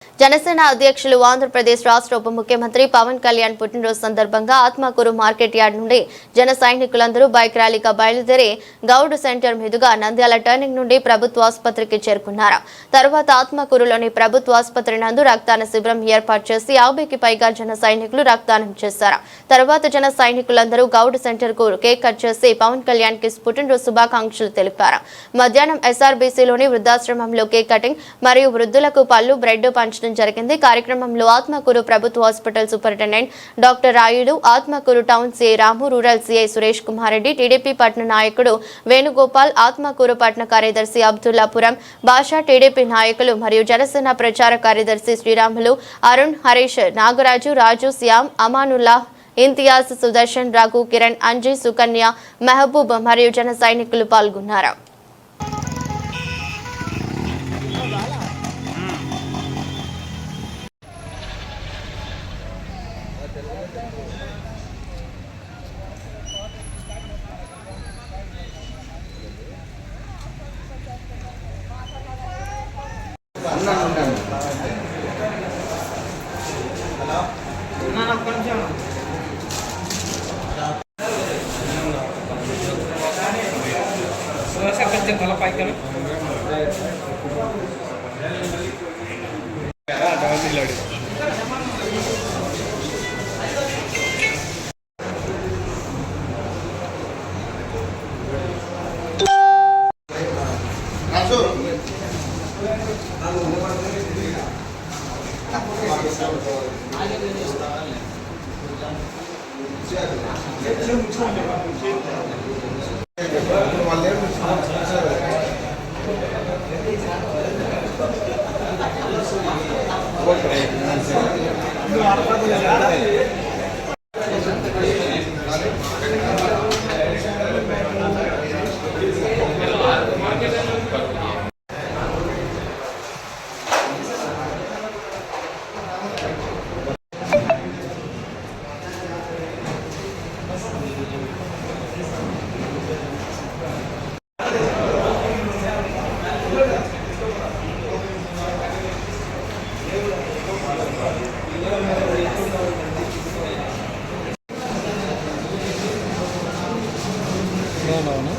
జనసేన అధ్యక్షులు ఆంధ్రప్రదేశ్ రాష్ట్ర ఉప ముఖ్యమంత్రి పవన్ కళ్యాణ్ పుట్టినరోజు సందర్భంగా ఆత్మకూరు మార్కెట్ యార్డ్ నుండి జన సైనికులందరూ బైక్ ర్యాలీగా బయలుదేరి గౌడ్ సెంటర్ మీదుగా నంద్యాల టర్నింగ్ నుండి ప్రభుత్వ ఆసుపత్రికి చేరుకున్నారు. తర్వాత ఆత్మకూరులోని ప్రభుత్వ ఆసుపత్రి నందు రక్తదాన శిబిరం ఏర్పాటు చేసి 50కి పైగా జన సైనికులు రక్తదానం చేశారు. తర్వాత జన సైనికులందరూ గౌడ్ సెంటర్ కు కేక్ కట్ చేసి పవన్ కళ్యాణ్ కి పుట్టినరోజు శుభాకాంక్షలు తెలిపారు. మధ్యాహ్నం ఎస్ఆర్బీసీలోని వృద్ధాశ్రమంలో కేక్ కటింగ్ మరియు వృద్ధులకు పళ్ళు బ్రెడ్ పంచడం జరిగింది. కార్యక్రమంలో ఆత్మకూరు ప్రభుత్వ hospital superintendent doctor Rayudu, Atmakur town CI Ramu, rural CI Suresh Kumar Reddy, TDP పట్టణ నాయకుడు వేణుగోపాల్, ఆత్మకూరు పట్టణ కార్యదర్శి అబ్దుల్లాపురం భాషా, టీడీపీ నాయకులు మరియు జనసేన ప్రచార కార్యదర్శి శ్రీరాములు, అరుణ్, హరీష్, నాగరాజు, రాజు, శ్యామ్, అమానుల్లా, ఇంతియాజ్, సుదర్శన్, రఘు, కిరణ్, అంజీ, సుకన్య, మెహబూబ్ మరియు జన సైనికులు పాల్గొన్నారు. No.